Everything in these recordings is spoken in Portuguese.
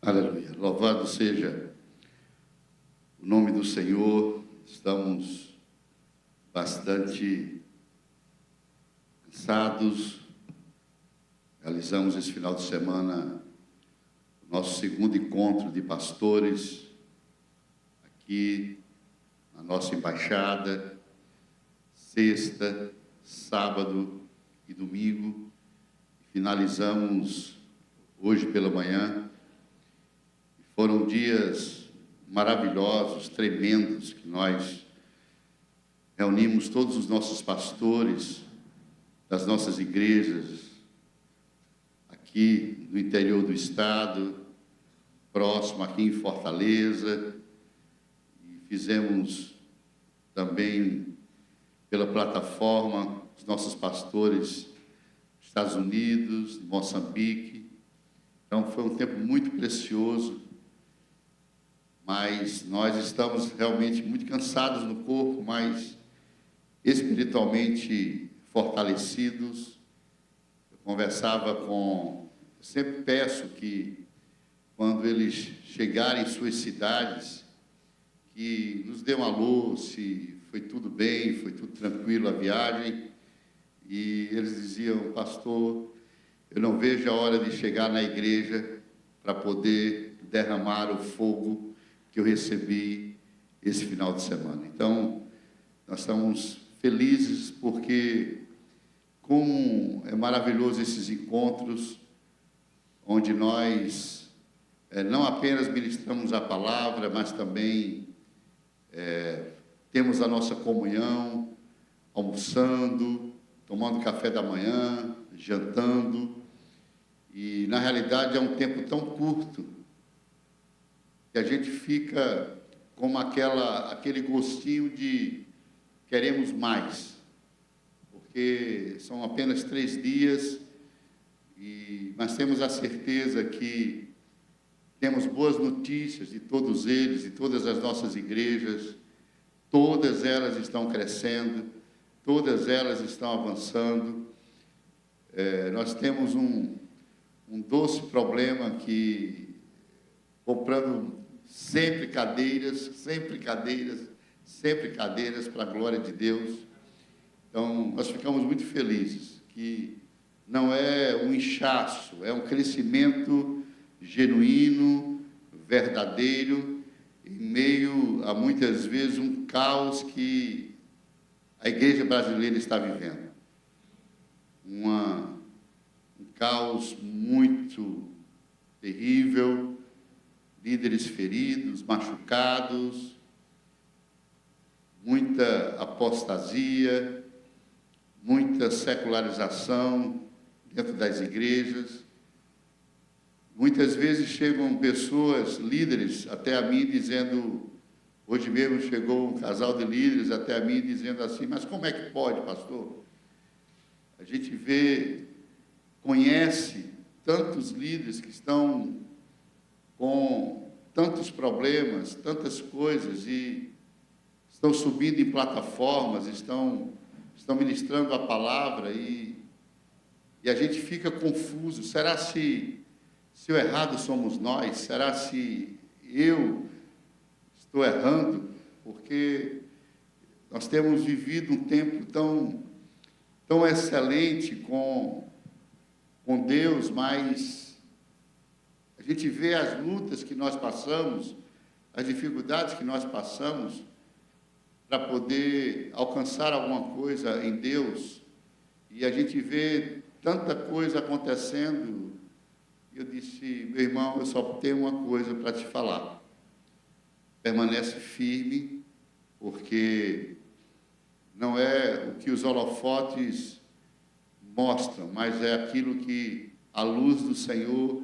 Aleluia. Louvado seja o nome do Senhor. Estamos bastante cansados. Realizamos esse final de semana o nosso segundo encontro de pastores aqui na nossa embaixada, sexta, sábado e domingo. Finalizamos hoje pela manhã. Foram dias maravilhosos, tremendos, que nós reunimos todos os nossos pastores das nossas igrejas aqui no interior do estado, próximo aqui em Fortaleza, e fizemos também pela plataforma os nossos pastores dos Estados Unidos, de Moçambique. Então foi um tempo muito precioso, mas nós estamos realmente muito cansados no corpo, mas espiritualmente fortalecidos. Eu conversava com... Eu sempre peço que, quando eles chegarem em suas cidades, que nos dê um alô, se foi tudo bem, foi tudo tranquilo a viagem. E eles diziam: pastor, eu não vejo a hora de chegar na igreja para poder derramar o fogo que eu recebi esse final de semana. Então, nós estamos felizes porque, como é maravilhoso esses encontros, onde nós não apenas ministramos a palavra, mas também temos a nossa comunhão, almoçando, tomando café da manhã, jantando, e na realidade é um tempo tão curto que a gente fica com aquele gostinho de queremos mais, porque são apenas 3 dias, mas temos a certeza que temos boas notícias de todos eles, de todas as nossas igrejas. Todas elas estão crescendo, todas elas estão avançando. Nós temos um doce problema que, comprando sempre cadeiras para a glória de Deus. Então, nós ficamos muito felizes, que não é um inchaço, é um crescimento genuíno, verdadeiro, em meio a, muitas vezes, um caos que a igreja brasileira está vivendo. Um caos muito terrível, líderes feridos, machucados, muita apostasia, muita secularização dentro das igrejas. Muitas vezes chegam pessoas, líderes, até a mim dizendo, hoje mesmo chegou um casal de líderes até a mim dizendo assim: mas como é que pode, pastor? A gente conhece tantos líderes que estão com tantos problemas, tantas coisas, e estão subindo em plataformas, estão ministrando a palavra, e a gente fica confuso. Será se o errado somos nós? Será se eu estou errando? Porque nós temos vivido um tempo tão excelente com Deus, mas a gente vê as lutas que nós passamos, as dificuldades que nós passamos para poder alcançar alguma coisa em Deus, e a gente vê tanta coisa acontecendo. Eu disse: meu irmão, eu só tenho uma coisa para te falar. Permanece firme, porque não é o que os holofotes mostram, mas é aquilo que a luz do Senhor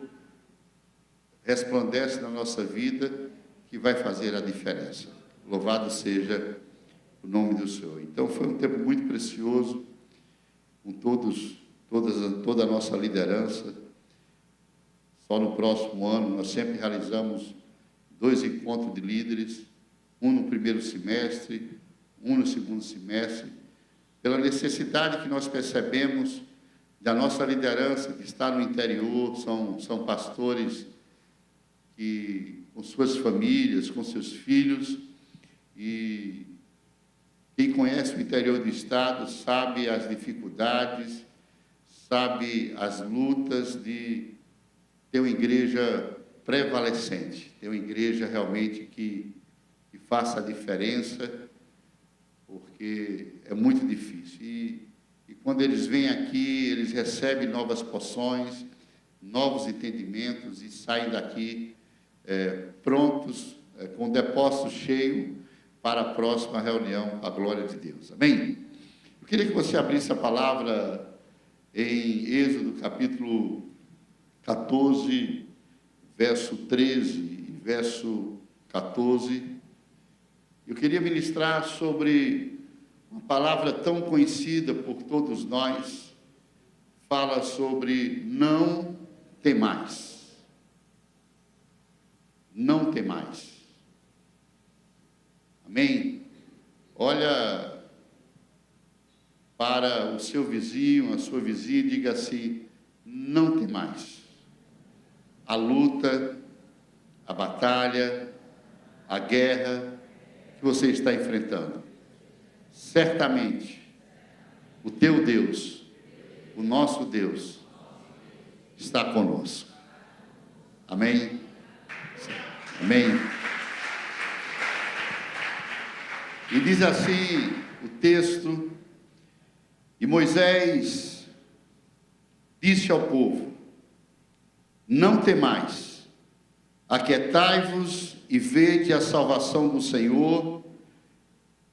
resplandece na nossa vida, que vai fazer a diferença. Louvado seja o nome do Senhor. Então, foi um tempo muito precioso, com toda a nossa liderança. Só no próximo ano, nós sempre realizamos 2 encontros de líderes, um no primeiro semestre, um no segundo semestre, pela necessidade que nós percebemos da nossa liderança que está no interior. São pastores com suas famílias, com seus filhos, e quem conhece o interior do Estado sabe as dificuldades, sabe as lutas de ter uma igreja prevalecente, ter uma igreja realmente que faça a diferença, porque é muito difícil. E quando eles vêm aqui, eles recebem novas porções, novos entendimentos e saem daqui prontos, com o depósito cheio para a próxima reunião, a glória de Deus. Amém? Eu queria que você abrisse a palavra em Êxodo, capítulo 14, verso 13 e verso 14. Eu queria ministrar sobre uma palavra tão conhecida por todos nós, fala sobre não temais. Não temais. Amém? Olha para o seu vizinho, a sua vizinha, e diga assim: não temais. A luta, a batalha, a guerra que você está enfrentando. Certamente, o teu Deus, o nosso Deus, está conosco. Amém? Amém? E diz assim o texto: e Moisés disse ao povo: não temais, aquietai-vos e vede a salvação do Senhor,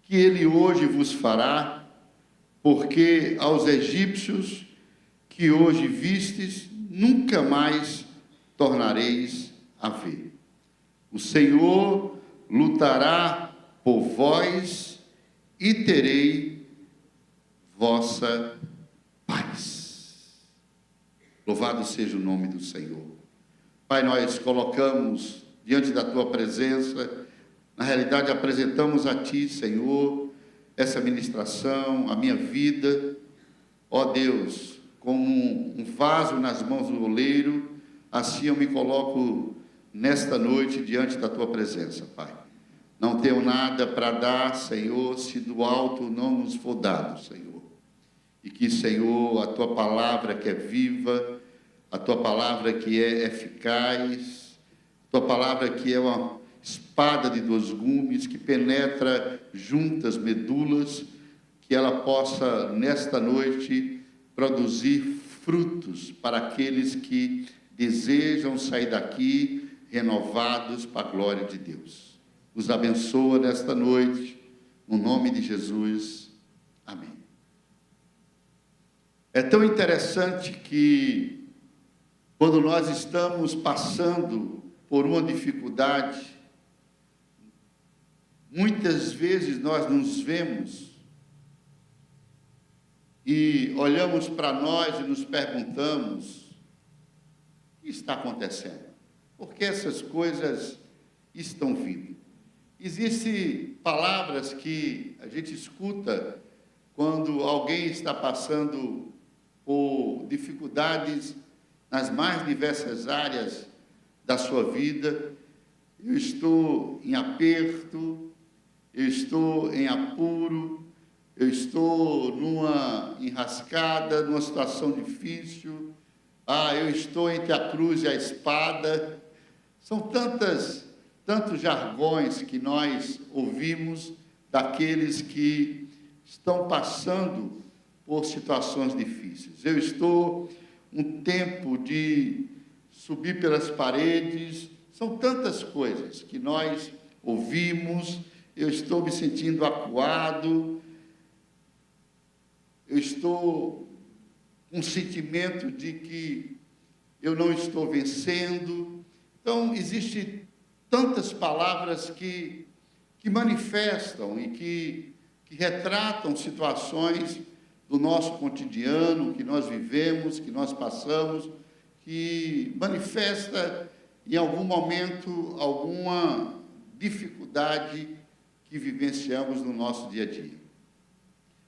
que ele hoje vos fará, porque aos egípcios que hoje vistes, nunca mais tornareis a ver. O Senhor lutará por vós e terei vossa paz. Louvado seja o nome do Senhor. Pai, nós colocamos diante da Tua presença, na realidade apresentamos a Ti, Senhor, essa ministração, a minha vida, ó Deus, como um vaso nas mãos do oleiro, assim eu me coloco nesta noite diante da Tua presença, Pai. Não tenho nada para dar, Senhor, se do alto não nos for dado, Senhor. E que, Senhor, a Tua palavra que é viva, a Tua palavra que é eficaz, a Tua palavra que é uma espada de dois gumes, que penetra juntas medulas, que ela possa, nesta noite, produzir frutos para aqueles que desejam sair daqui renovados para a glória de Deus. Nos abençoa nesta noite, no nome de Jesus. Amém. É tão interessante que, quando nós estamos passando por uma dificuldade, muitas vezes nós nos vemos e olhamos para nós e nos perguntamos: o que está acontecendo? Por que essas coisas estão vindo? Existem palavras que a gente escuta quando alguém está passando por dificuldades nas mais diversas áreas da sua vida. Eu estou em aperto, eu estou em apuro, eu estou numa enrascada, numa situação difícil, eu estou entre a cruz e a espada. São tantos jargões que nós ouvimos daqueles que estão passando por situações difíceis. Eu estou um tempo de subir pelas paredes. São tantas coisas que nós ouvimos. Eu estou me sentindo acuado. Eu estou com um sentimento de que eu não estou vencendo. Então, existem tantas palavras que manifestam e que retratam situações do nosso cotidiano, que nós vivemos, que nós passamos, que manifesta em algum momento alguma dificuldade que vivenciamos no nosso dia a dia.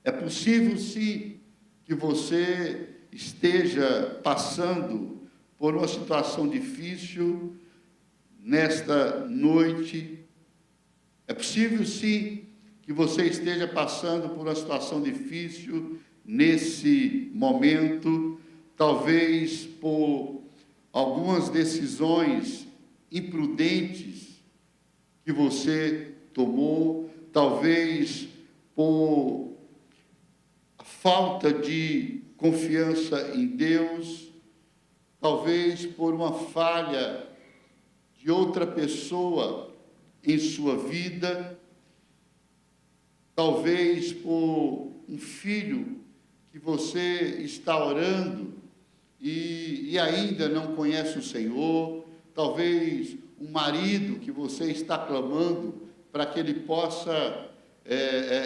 É possível, sim, que você esteja passando por uma situação difícil nesta noite. É possível, sim, que você esteja passando por uma situação difícil nesse momento, talvez por algumas decisões imprudentes que você tomou, talvez por falta de confiança em Deus, talvez por uma falha de outra pessoa em sua vida, talvez por um filho que você está orando e ainda não conhece o Senhor, talvez um marido que você está clamando para que ele possa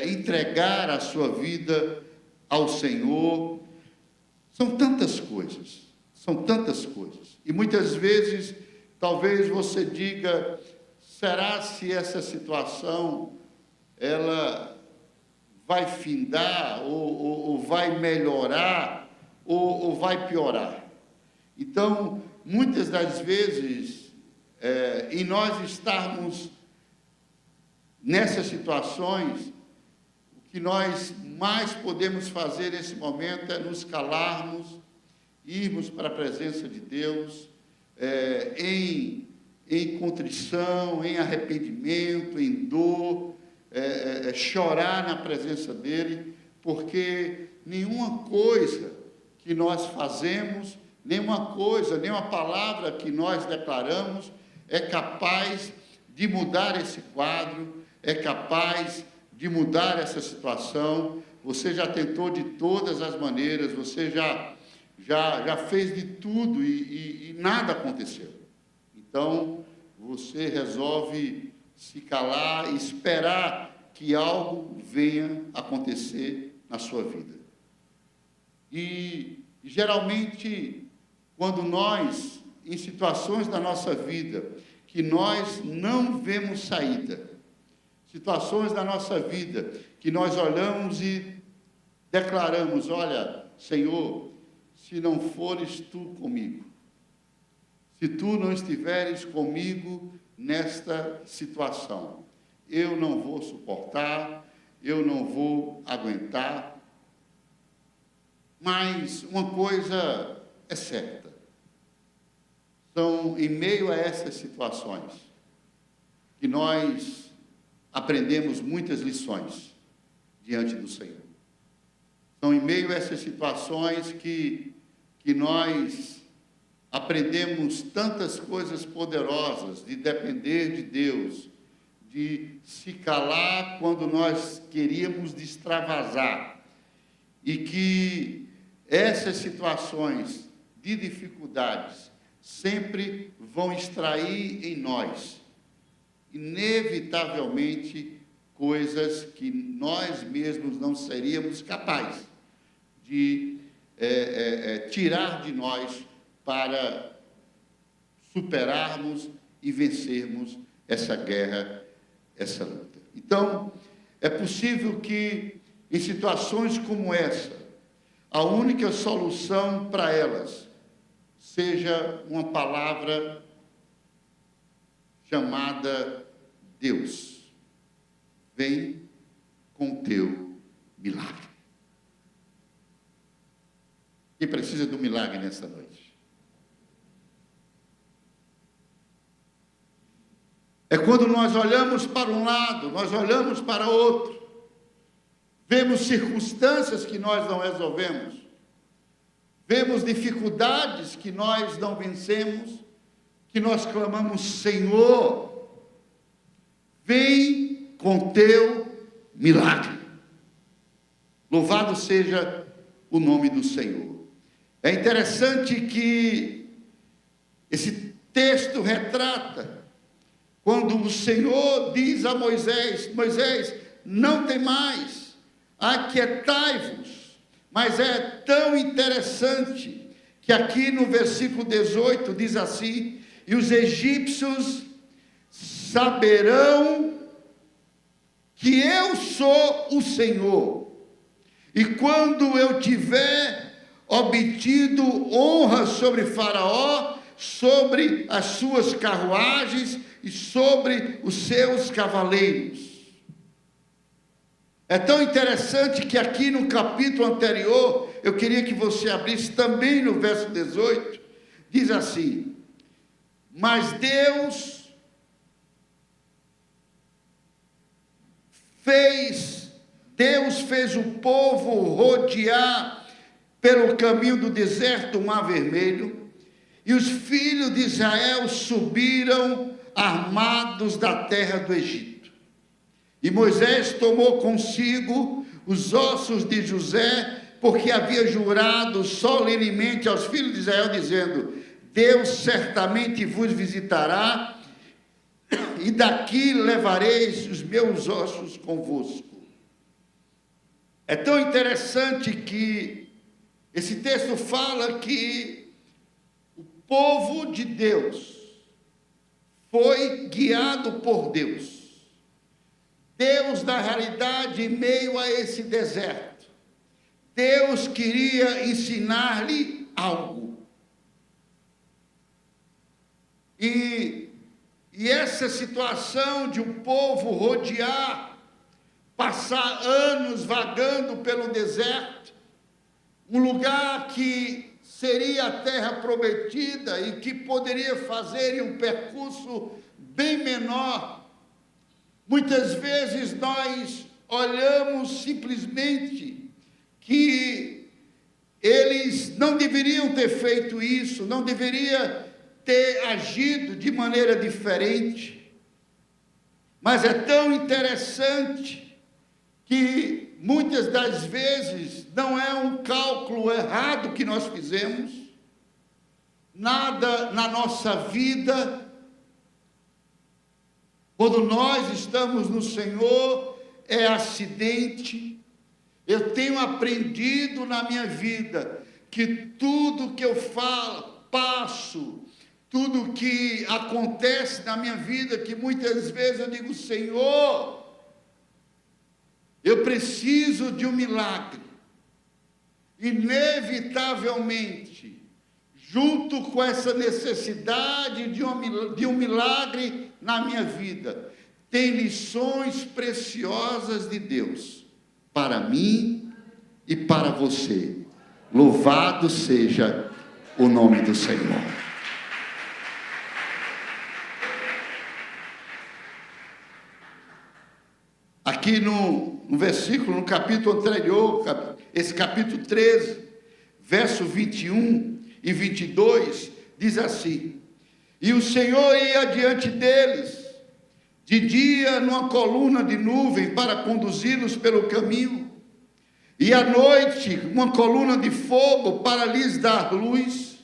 entregar a sua vida ao Senhor. São tantas coisas. E muitas vezes, talvez você diga, será se essa situação, ela vai findar, ou vai melhorar, ou vai piorar? Então, muitas das vezes, em nós estarmos nessas situações, o que nós mais podemos fazer nesse momento é nos calarmos, irmos para a presença de Deus, em contrição, em arrependimento, em dor, chorar na presença dEle, porque nenhuma coisa que nós fazemos, nenhuma palavra que nós declaramos é capaz de mudar esse quadro, é capaz de mudar essa situação. Você já tentou de todas as maneiras, você já fez de tudo e nada aconteceu. Então, você resolve se calar e esperar que algo venha acontecer na sua vida. E, geralmente, quando nós, em situações da nossa vida, que nós não vemos saída, situações da nossa vida, que nós olhamos e declaramos, olha, Senhor, se não fores Tu comigo, se Tu não estiveres comigo nesta situação, eu não vou suportar, eu não vou aguentar. Mas uma coisa é certa, são em meio a essas situações que nós aprendemos muitas lições diante do Senhor. São em meio a essas situações que nós aprendemos tantas coisas poderosas, de depender de Deus, de se calar quando nós queríamos extravasar, e que essas situações de dificuldades sempre vão extrair em nós, inevitavelmente, coisas que nós mesmos não seríamos capazes de tirar de nós para superarmos e vencermos essa guerra, essa luta. Então, é possível que, em situações como essa, a única solução para elas seja uma palavra chamada Deus. Vem com teu milagre. Quem precisa do milagre nessa noite? É quando nós olhamos para um lado, nós olhamos para outro, vemos circunstâncias que nós não resolvemos, vemos dificuldades que nós não vencemos, que nós clamamos, Senhor, vem com teu milagre. Louvado seja o nome do Senhor. É interessante que esse texto retrata quando o Senhor diz a Moisés, Moisés, não tem mais, aquietai-vos. Mas é tão interessante que aqui no versículo 18 diz assim, e os egípcios saberão que eu sou o Senhor, e quando eu tiver obtido honra sobre Faraó, sobre as suas carruagens e sobre os seus cavaleiros. É tão interessante que aqui no capítulo anterior, eu queria que você abrisse também no verso 18, diz assim: mas Deus fez o povo rodear pelo caminho do deserto o Mar Vermelho, e os filhos de Israel subiram armados da terra do Egito. E Moisés tomou consigo os ossos de José, porque havia jurado solenemente aos filhos de Israel, dizendo: Deus certamente vos visitará, e daqui levareis os meus ossos convosco. É tão interessante que esse texto fala que o povo de Deus foi guiado por Deus. Deus, na realidade, em meio a esse deserto, Deus queria ensinar-lhe algo. E essa situação de um povo rodear, passar anos vagando pelo deserto, um lugar que seria a terra prometida e que poderia fazer um percurso bem menor. Muitas vezes nós olhamos simplesmente que eles não deveriam ter feito isso, não deveria ter agido de maneira diferente. Mas é tão interessante que muitas das vezes não é um cálculo errado que nós fizemos, nada na nossa vida, quando nós estamos no Senhor, é acidente. Eu tenho aprendido na minha vida que tudo que eu falo, passo, tudo que acontece na minha vida, que muitas vezes eu digo: Senhor, eu preciso de um milagre. Inevitavelmente, junto com essa necessidade de um milagre na minha vida, tem lições preciosas de Deus para mim e para você. Louvado seja o nome do Senhor. Aqui no versículo, no capítulo anterior, esse capítulo 13, verso 21 e 22, diz assim: e o Senhor ia diante deles, de dia numa coluna de nuvem para conduzi-los pelo caminho, e à noite uma coluna de fogo para lhes dar luz,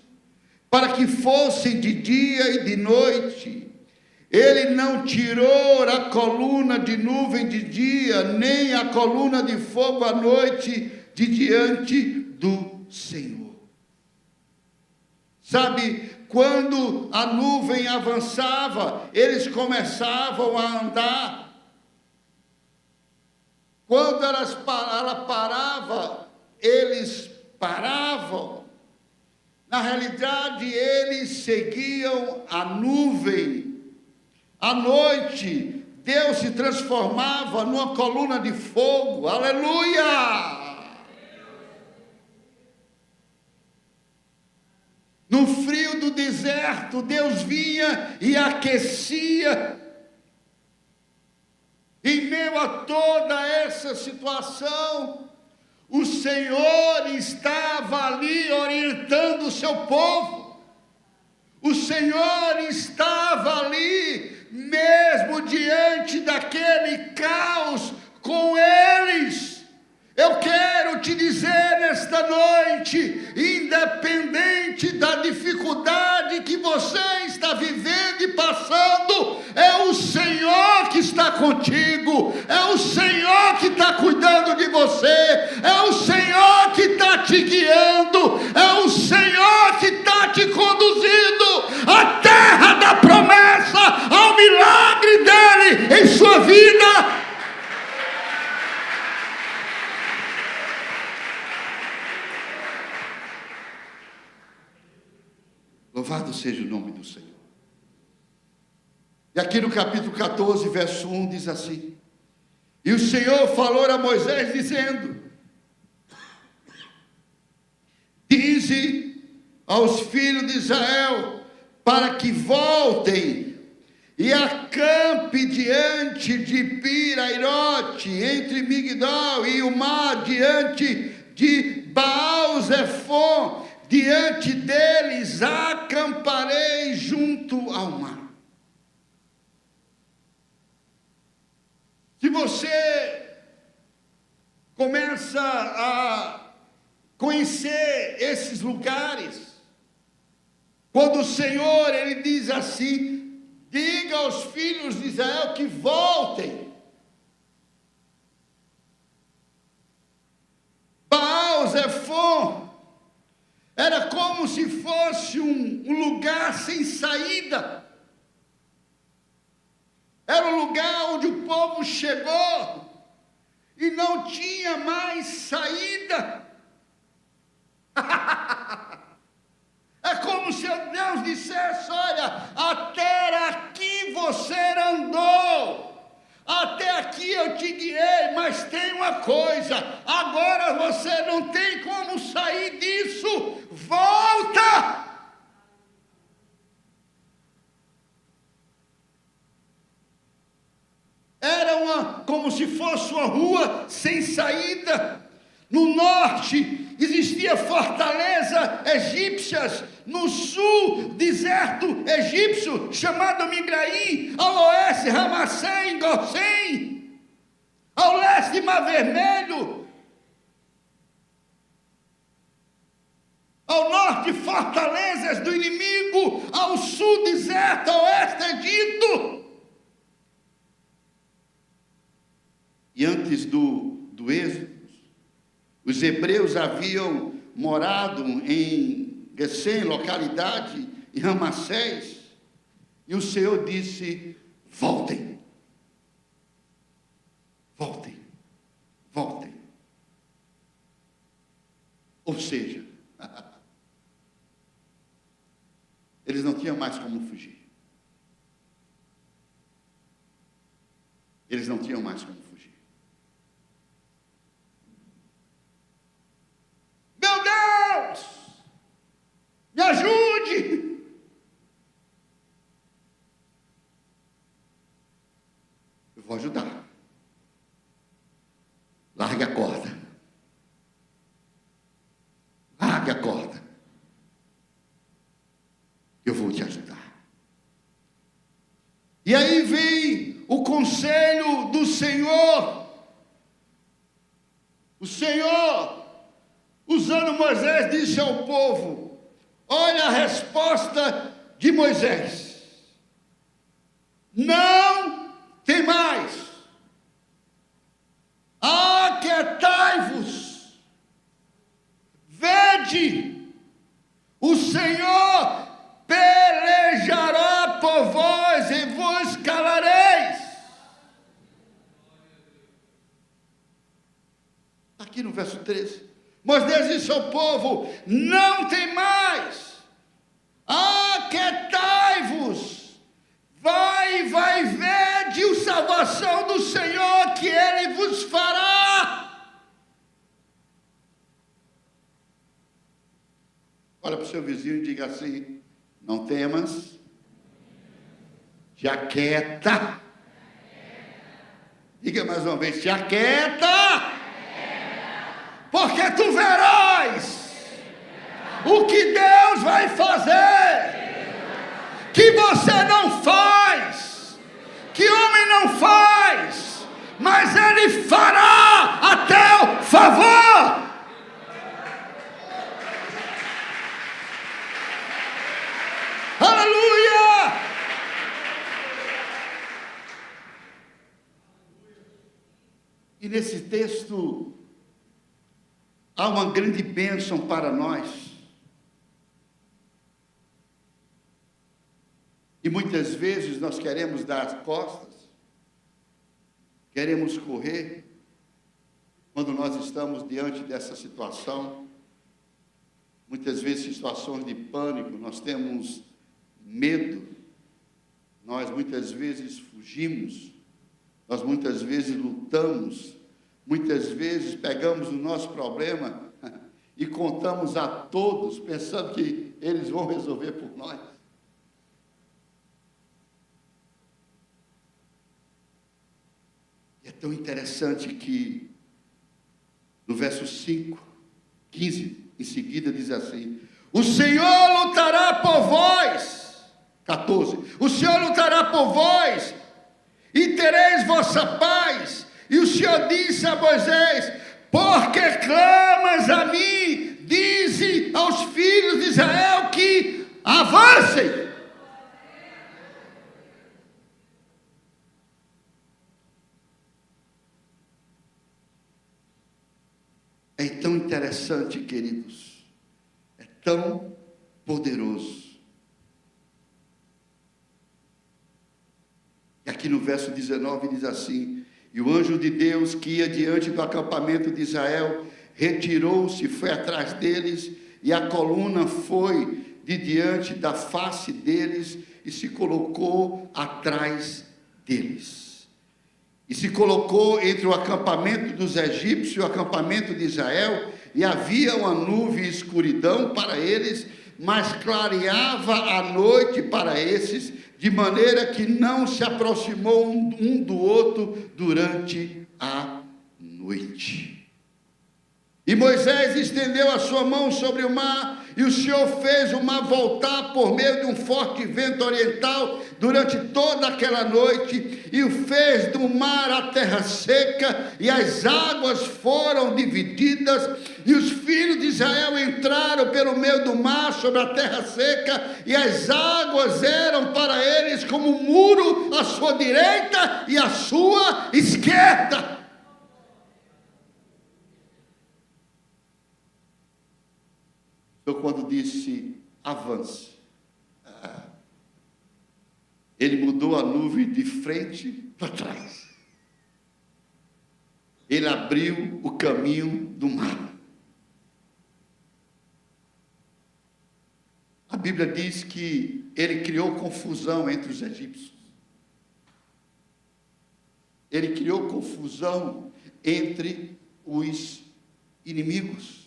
para que fossem de dia e de noite. Ele não tirou a coluna de nuvem de dia, nem a coluna de fogo à noite, de diante do Senhor. Sabe, quando a nuvem avançava, eles começavam a andar. Quando ela parava, eles paravam. Na realidade, eles seguiam a nuvem. À noite, Deus se transformava numa coluna de fogo. Aleluia! No frio do deserto, Deus vinha e aquecia. Em meio a toda essa situação, o Senhor estava ali orientando o seu povo. O Senhor estava ali, mesmo diante daquele caos, com eles. Eu quero te dizer nesta noite, independente da dificuldade que você está vivendo e passando, é o Senhor que está contigo, é o Senhor que está cuidando de você, é o Senhor que está te guiando, é o Senhor que está te conduzindo à terra da promessa, ao milagre dele em sua vida. Louvado seja o nome do Senhor. E aqui no capítulo 14, verso 1, diz assim: e o Senhor falou a Moisés, dizendo: dize aos filhos de Israel, para que voltem e acampe diante de Pi-Hairote, entre Migdol e o mar, diante de Baal-Zefon, diante deles acamparei junto ao mar. Se você começa a conhecer esses lugares, quando o Senhor, Ele diz assim: diga aos filhos de Israel que voltem. Baal-Zefon era como se fosse um lugar sem saída. Era um lugar onde o povo chegou e não tinha mais saída. É como se Deus dissesse: olha, até aqui você andou, até aqui eu te guiei, mas tem uma coisa, agora você não tem como sair disso, volta! Era como se fosse uma rua sem saída. No norte existia fortaleza egípcias, no sul deserto egípcio chamado Migraim, ao oeste Ramassém, Gosém, ao leste Mar Vermelho, ao norte fortalezas do inimigo, ao sul deserto, ao oeste Egito. E antes do êxodo, os hebreus haviam morado em Gesem, localidade, em Ramassés, e o Senhor disse: voltem, voltem, voltem. Ou seja, eles não tinham mais como fugir. Eles não tinham mais como fugir. Meu Deus, me ajude. Eu vou ajudar. Largue a corda. Largue a corda. Eu vou te ajudar. E aí vem o conselho do Senhor. O Senhor, usando Moisés, disse ao povo: olha a resposta de Moisés: não tem mais, aquietai-vos, vede, o Senhor pelejará por vós e vos calareis. Aqui no verso 13, Moisés disse ao povo: não tem mais, aquietai-vos, vai ver de salvação do Senhor que Ele vos fará. Olha para o seu vizinho e diga assim: não temas, te aquieta. Diga mais uma vez: te aquieta, porque tu verás o que Deus vai fazer, que você não faz, que homem não faz, mas Ele fará a teu favor. Aleluia! E nesse texto há uma grande bênção para nós. E muitas vezes nós queremos dar as costas, queremos correr, quando nós estamos diante dessa situação. muitas vezes situações de pânico, nós temos medo, nós muitas vezes fugimos, nós muitas vezes lutamos, muitas vezes pegamos o nosso problema e contamos a todos, pensando que eles vão resolver por nós. E é tão interessante que no verso 15, em seguida diz assim: o Senhor lutará por vós. 14. O Senhor lutará por vós, e tereis vossa paz. E o Senhor disse a Moisés: porque clamas a mim, dize aos filhos de Israel que avancem. É tão interessante, queridos, é tão poderoso. E aqui no verso 19 diz assim: e o anjo de Deus que ia diante do acampamento de Israel retirou-se, foi atrás deles, e a coluna foi de diante da face deles e se colocou atrás deles. E se colocou entre o acampamento dos egípcios e o acampamento de Israel, e havia uma nuvem e escuridão para eles, mas clareava a noite para esses, de maneira que não se aproximou um do outro durante a noite. E Moisés estendeu a sua mão sobre o mar, e o Senhor fez o mar voltar por meio de um forte vento oriental durante toda aquela noite, e o fez do mar a terra seca, e as águas foram divididas, e os filhos de Israel entraram pelo meio do mar sobre a terra seca, e as águas eram para eles como um muro à sua direita e à sua esquerda. Quando disse avance, ele mudou a nuvem de frente para trás. Ele abriu o caminho do mar. A Bíblia diz que ele criou confusão entre os egípcios. Ele criou confusão entre os inimigos.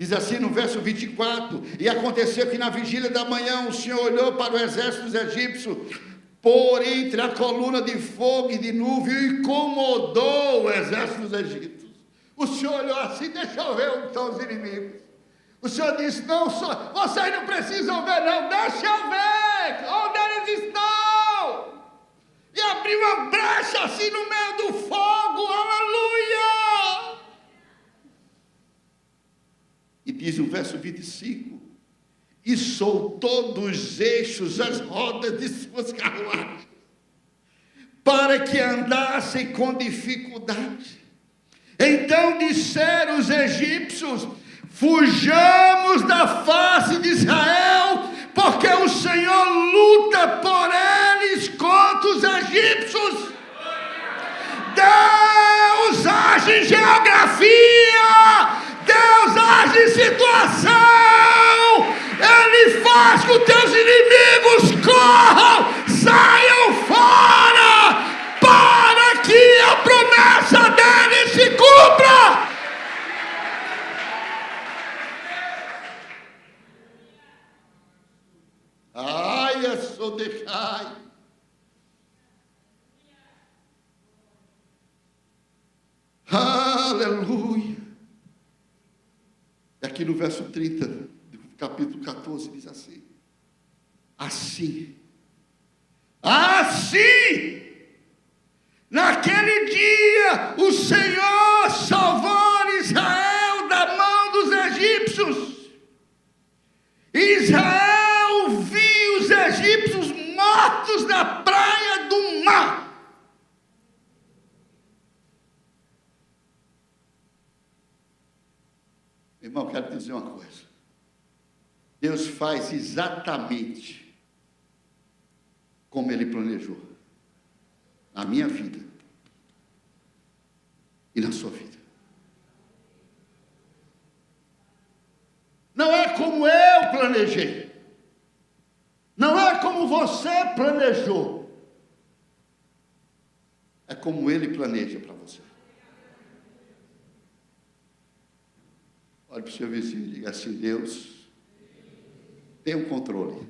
Diz assim no verso 24: e aconteceu que na vigília da manhã o Senhor olhou para o exército dos egípcios, por entre a coluna de fogo e de nuvem, e incomodou o exército dos egípcios. O Senhor olhou assim: deixa eu ver onde estão os inimigos. O Senhor disse: não, vocês não precisam ver não, deixa eu ver onde eles estão. E abriu uma brecha assim no meio do fogo, aleluia. E diz o verso 25: e soltou dos eixos as rodas de suas carruagens, para que andassem com dificuldade. Então disseram os egípcios: fujamos da face de Israel, porque o Senhor luta por eles contra os egípcios. Deus age em geografia, Deus age em situação, Ele faz com que teus inimigos corram, saiam fora, para que a promessa dele se cumpra. Ai, eu sou de cai. Aleluia. E aqui no verso 30, do capítulo 14, diz assim: assim, naquele dia, o Senhor salvou Israel da mão dos egípcios. Israel viu os egípcios mortos na praia do mar. Irmão, quero te dizer uma coisa. Deus faz exatamente como Ele planejou na minha vida e na sua vida. Não é como eu planejei. Não é como você planejou. É como Ele planeja para você. Olhe para o seu vizinho e diga assim: Deus tem o controle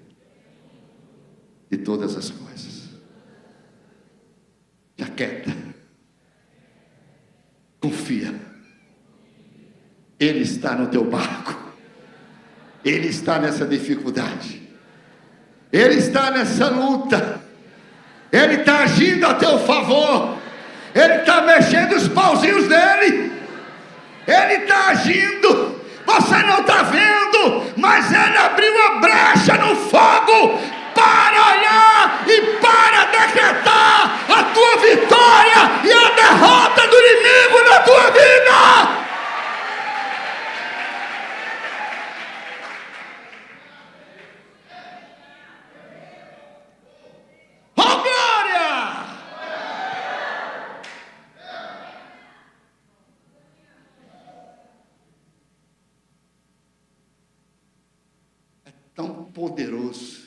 de todas as coisas. Se aquieta. Confia. Ele está no teu barco. Ele está nessa dificuldade. Ele está nessa luta. Ele está agindo a teu favor. Ele está mexendo os pauzinhos dele. Ele está agindo. Você não está vendo, mas ele abriu a brecha no fogo para olhar e para decretar a tua vitória e a derrota do inimigo na tua vida. Tão poderoso.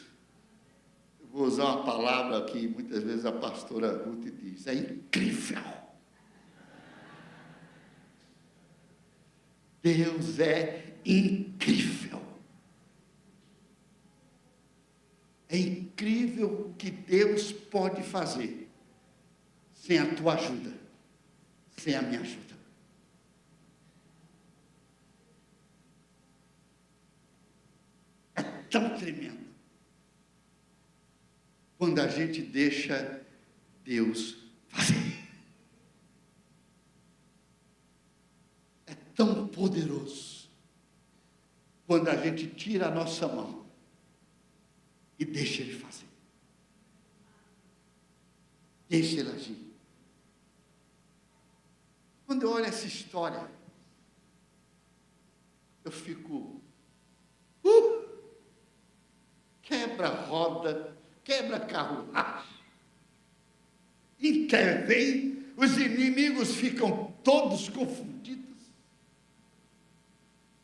Eu vou usar uma palavra que muitas vezes a pastora Ruth diz: é incrível. Deus é incrível. É incrível o que Deus pode fazer sem a tua ajuda, sem a minha ajuda. Tão tremendo quando a gente deixa Deus fazer. É tão poderoso quando a gente tira a nossa mão e deixa Ele fazer. Deixa Ele agir. Quando eu olho essa história, eu fico quebra roda, quebra carruagem, intervém, os inimigos ficam todos confundidos.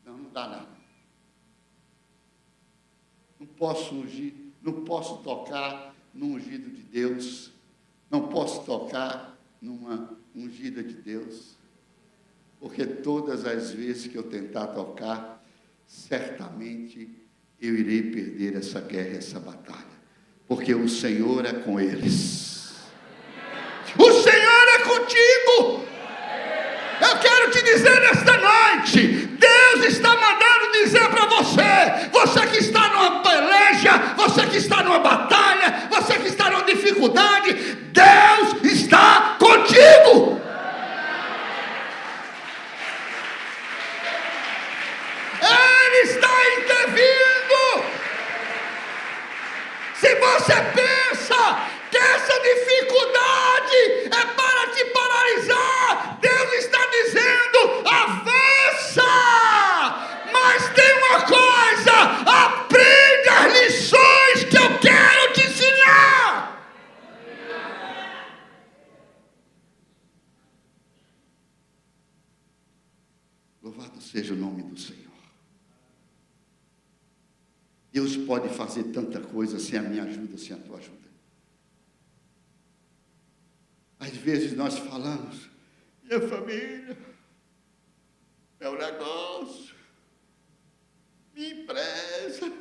Não dá nada. Não posso ungir, não posso tocar no ungido de Deus, não posso tocar numa ungida de Deus, porque todas as vezes que eu tentar tocar, certamente eu irei perder essa guerra, essa batalha, porque o Senhor é com eles. O Senhor é contigo. Eu quero te dizer nesta noite, Deus está mandando dizer para você, você que está numa peleja, você que está numa batalha, você que está numa dificuldade, Deus está contigo. Ele está intervindo. Se você pensa que essa dificuldade é para te paralisar, Deus está dizendo: avança! Mas tem uma coisa: aprende as lições que eu quero te ensinar. Louvado seja o nome do Senhor. Deus pode fazer tanta coisa sem a minha ajuda, sem a tua ajuda. Às vezes nós falamos: minha família, meu negócio, minha empresa.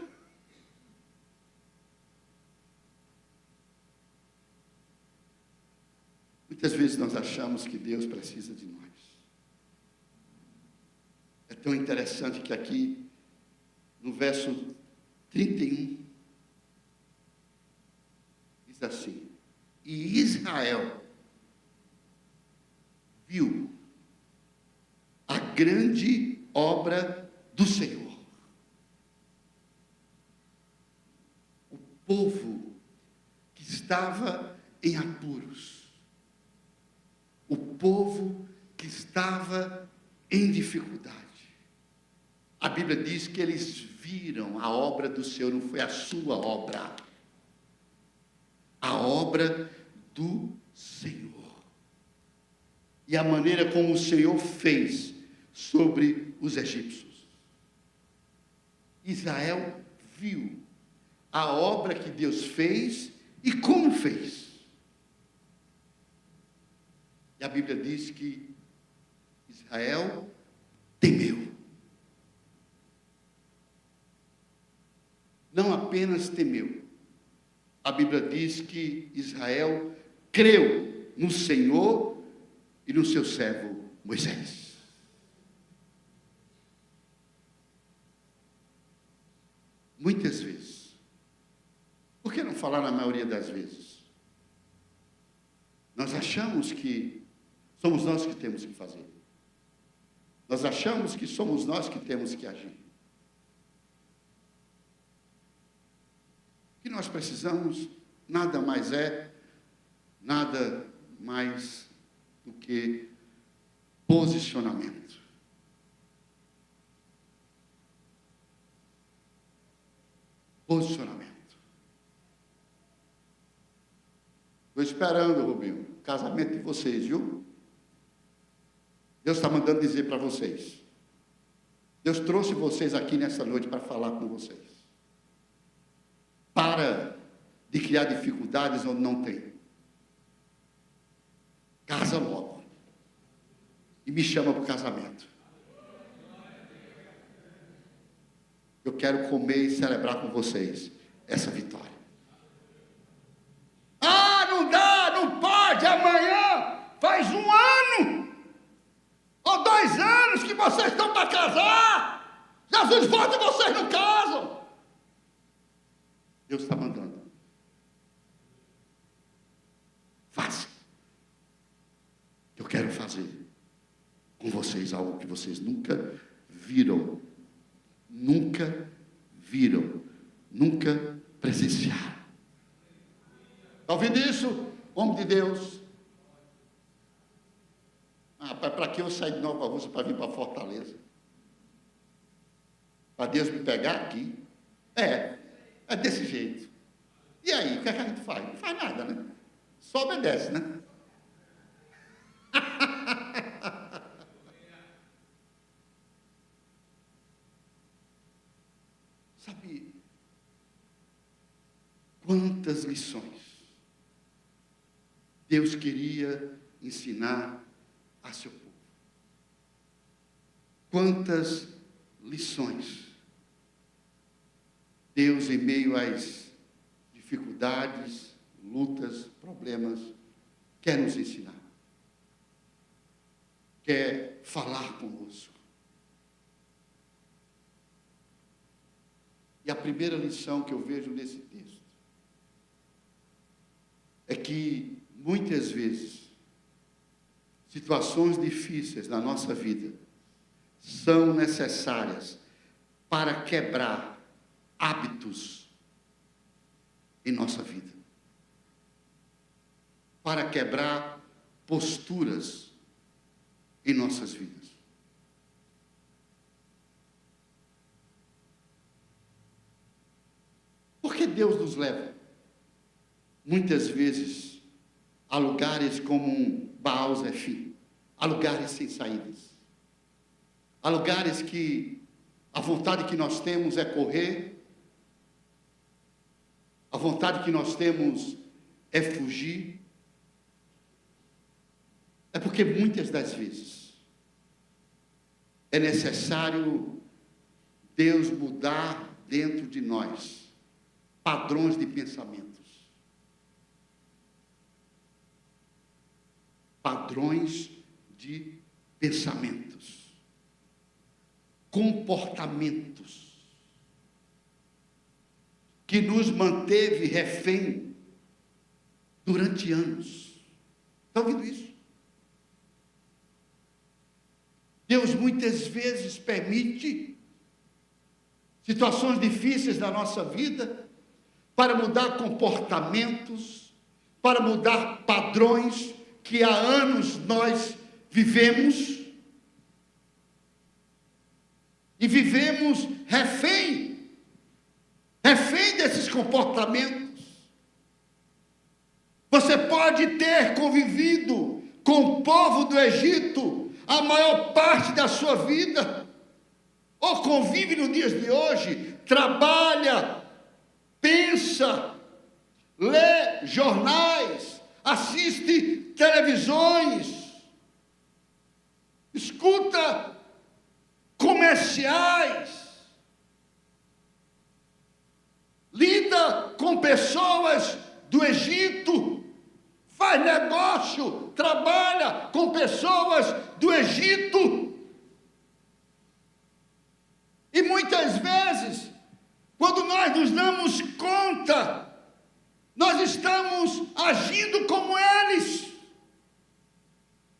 Muitas vezes nós achamos que Deus precisa de nós. É tão interessante que aqui, no verso 31, diz assim: e Israel viu a grande obra do Senhor. O povo que estava em apuros, o povo que estava em dificuldade. A Bíblia diz que eles viram a obra do Senhor, não foi a sua obra, a obra do Senhor. E a maneira como o Senhor fez sobre os egípcios. Israel viu a obra que Deus fez e como fez. E a Bíblia diz que Israel temeu. Não apenas temeu. A Bíblia diz que Israel creu no Senhor e no seu servo Moisés. Muitas vezes. Por que não falar na maioria das vezes? Nós achamos que somos nós que temos que fazer. Nós achamos que somos nós que temos que agir. O que nós precisamos nada mais do que posicionamento. Posicionamento. Estou esperando, Rubinho, o casamento de vocês, viu? Deus está mandando dizer para vocês. Deus trouxe vocês aqui nessa noite para falar com vocês. Para de criar dificuldades onde não tem. Casa logo. E me chama para o casamento. Eu quero comer e celebrar com vocês essa vitória. Ah, não dá, não pode, amanhã faz 1 ano ou 2 anos que vocês estão para casar. Jesus volta e vocês não casam. Deus está mandando. Faça. Eu quero fazer com vocês algo que vocês nunca viram. Nunca viram. Nunca presenciaram. Está ouvindo isso? Homem de Deus. Para que eu sair de Nova Rússia para vir para Fortaleza? Para Deus me pegar aqui? É desse jeito. E aí, o que é que a gente faz? Não faz nada, né? Só obedece, né? Sabe quantas lições Deus queria ensinar a seu povo? Quantas lições Deus, em meio às dificuldades, lutas, problemas, quer nos ensinar. Quer falar conosco. E a primeira lição que eu vejo nesse texto é que, muitas vezes, situações difíceis na nossa vida são necessárias para quebrar hábitos em nossa vida, para quebrar posturas em nossas vidas. Por que Deus nos leva, muitas vezes, a lugares como um Baal-Zefim, a lugares sem saídas, a lugares que a vontade que nós temos é correr, a vontade que nós temos é fugir? É porque muitas das vezes é necessário Deus mudar dentro de nós padrões de pensamentos. Padrões de pensamentos. Comportamentos que nos manteve refém durante anos. Estão ouvindo isso? Deus muitas vezes permite situações difíceis na nossa vida para mudar comportamentos, para mudar padrões que há anos nós vivemos e vivemos refém desses comportamentos. Você pode ter convivido com o povo do Egito a maior parte da sua vida, ou convive nos dias de hoje, trabalha, pensa, lê jornais, assiste televisões, escuta comerciais, lida com pessoas do Egito, faz negócio, trabalha com pessoas do Egito. E muitas vezes, quando nós nos damos conta, nós estamos agindo como eles,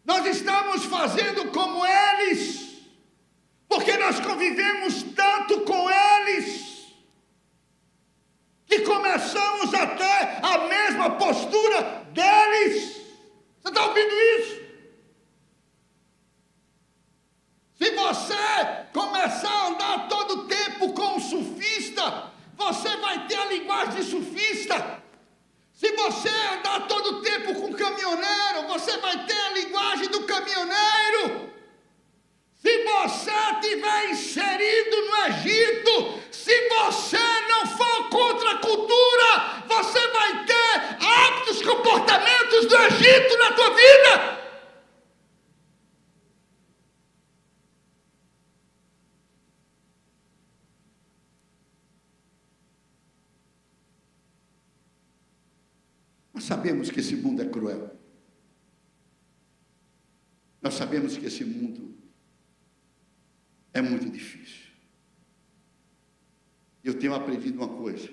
nós estamos fazendo como eles, porque nós convivemos tanto com eles, que começamos até a mesma postura deles. Você está ouvindo isso? Se você começar a andar todo o tempo com um surfista, você vai ter a linguagem de surfista. Se você andar todo o tempo com um caminhoneiro, você vai ter a linguagem do caminhoneiro. Se você estiver inserido no Egito, se você não for contra a cultura, você vai ter hábitos, comportamentos do Egito na tua vida. Nós sabemos que esse mundo é cruel. Nós sabemos que esse mundo é muito difícil. Eu tenho aprendido uma coisa.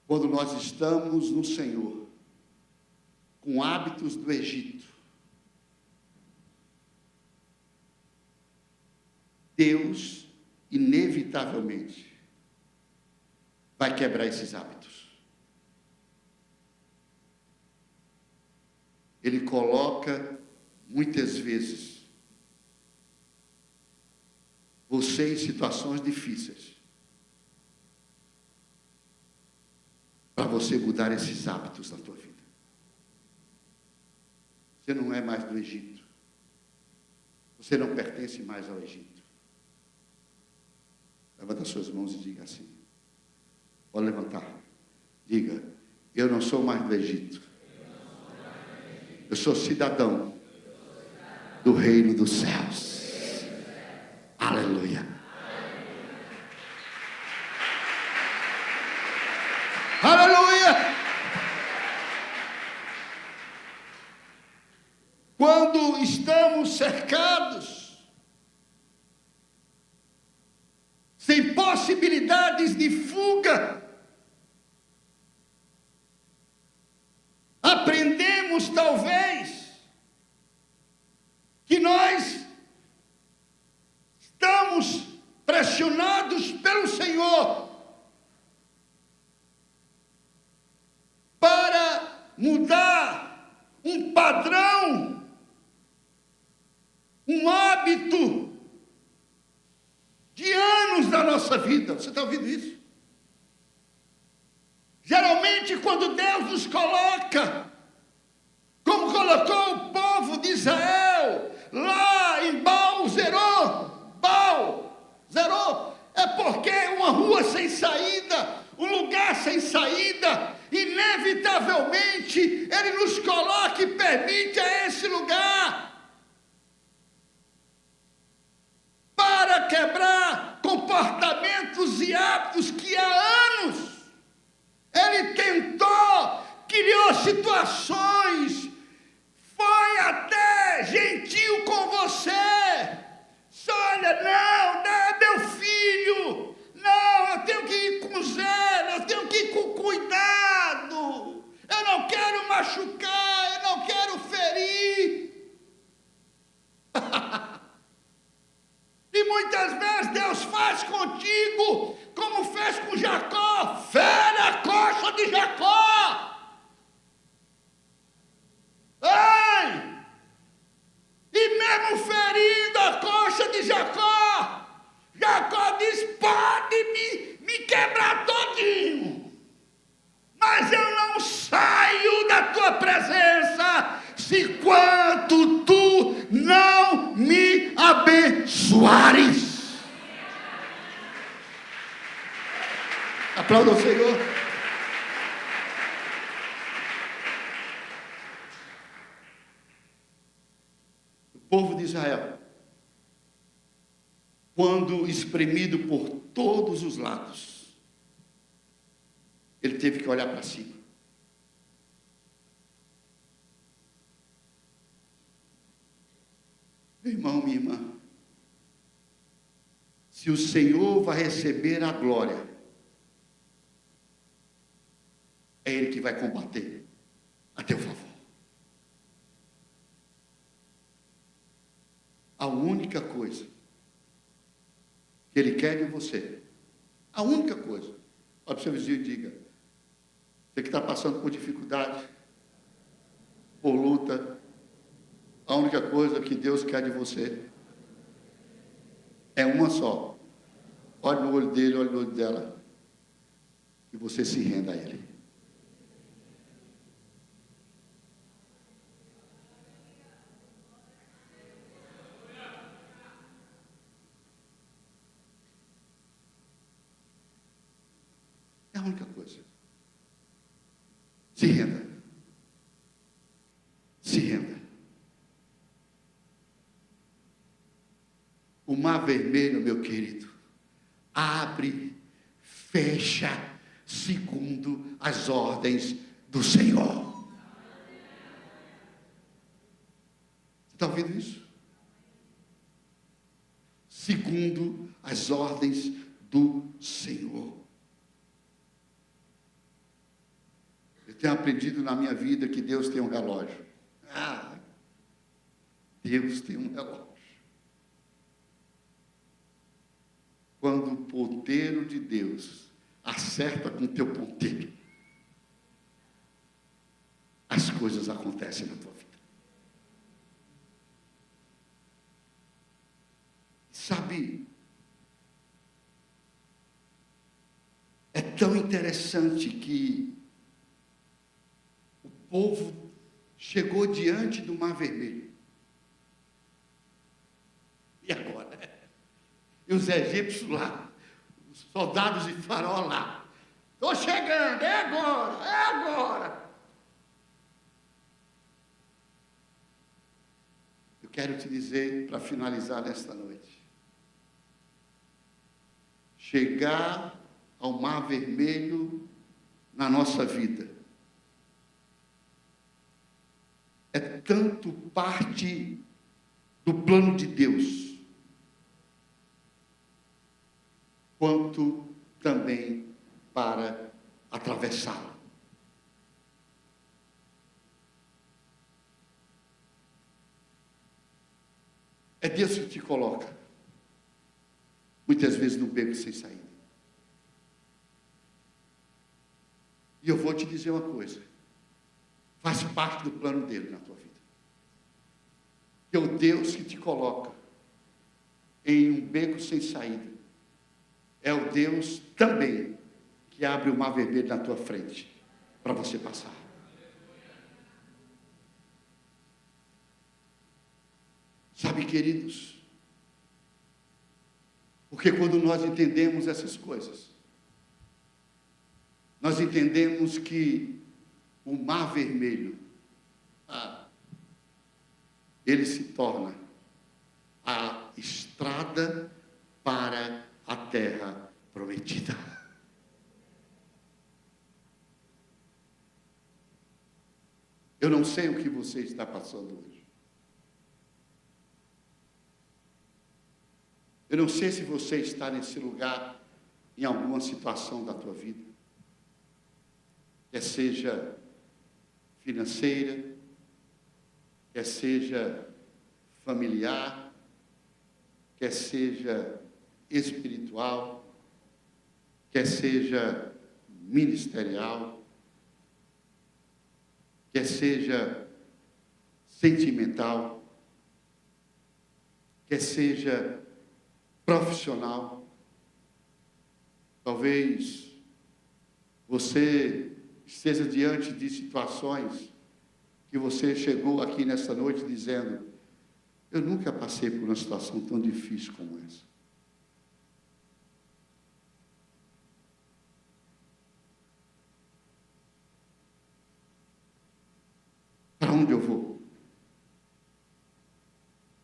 Quando nós estamos no Senhor, com hábitos do Egito, Deus, inevitavelmente, vai quebrar esses hábitos. Ele coloca, muitas vezes, você em situações difíceis, para você mudar esses hábitos na tua vida. Você não é mais do Egito. Você não pertence mais ao Egito. Levanta suas mãos e diga assim. Pode levantar. Diga, eu não sou mais do Egito. Eu sou cidadão do reino dos céus. Aleluia. Aleluia. Quando estamos cercados, sem possibilidades de fuga, aprendemos talvez que nós estamos pressionados pelo Senhor para mudar um padrão, um hábito de anos da nossa vida. Você está ouvindo isso? Geralmente, quando Deus nos coloca, como colocou o povo de Israel lá em Baal-Zerô, é porque uma rua sem saída, um lugar sem saída, inevitavelmente Ele nos coloca e permite a esse lugar para quebrar comportamentos e hábitos que há anos Ele tentou, criou situações, foi até gentil com você. Olha, não é meu filho, não, eu tenho que ir com zelo, eu tenho que ir com cuidado, eu não quero machucar, eu não quero ferir. E muitas vezes Deus faz contigo como fez com Jacó, fere a coxa de Jacó. Ai! E mesmo ferindo a coxa de Jacó, Jacó diz, pode me quebrar todinho, mas eu não saio da tua presença, se quanto tu não me abençoares. Aplauda o Senhor. O povo de Israel, quando espremido por todos os lados, ele teve que olhar para cima. Meu irmão, minha irmã, se o Senhor vai receber a glória, é Ele que vai combater a teu favor. A única coisa que Ele quer de você, a única coisa, olha para o seu vizinho e diga: você que está passando por dificuldade, por luta, a única coisa que Deus quer de você é uma só. Olhe no olho dele, olhe no olho dela, que você se renda a Ele. É a única coisa. Se renda. Se renda. O mar vermelho, meu querido, abre, fecha, segundo as ordens do Senhor. Você está ouvindo isso? Segundo as ordens do Senhor. Eu tenho aprendido na minha vida que Deus tem um relógio. Deus tem um relógio. Quando o ponteiro de Deus acerta com o teu ponteiro, as coisas acontecem na tua vida. Sabe, é tão interessante que o povo chegou diante do Mar Vermelho. E agora? E os egípcios lá, os soldados de Faraó lá: estou chegando, é agora, é agora. Eu quero te dizer, para finalizar nesta noite, chegar ao Mar Vermelho na nossa vida é tanto parte do plano de Deus, quanto também para atravessá-lo. É Deus que te coloca, muitas vezes, no beco sem saída. E eu vou te dizer uma coisa: faz parte do plano dele na tua vida. Que é o Deus que te coloca em um beco sem saída. É o Deus também que abre o Mar Vermelho na tua frente para você passar. Sabe, queridos, porque quando nós entendemos essas coisas, nós entendemos que o Mar Vermelho, ele se torna a estrada para a terra prometida. Eu não sei o que você está passando hoje. Eu não sei se você está nesse lugar em alguma situação da tua vida, quer seja financeira, quer seja familiar, quer seja espiritual, quer seja ministerial, quer seja sentimental, quer seja profissional. Talvez você esteja diante de situações que você chegou aqui nessa noite dizendo: eu nunca passei por uma situação tão difícil como essa.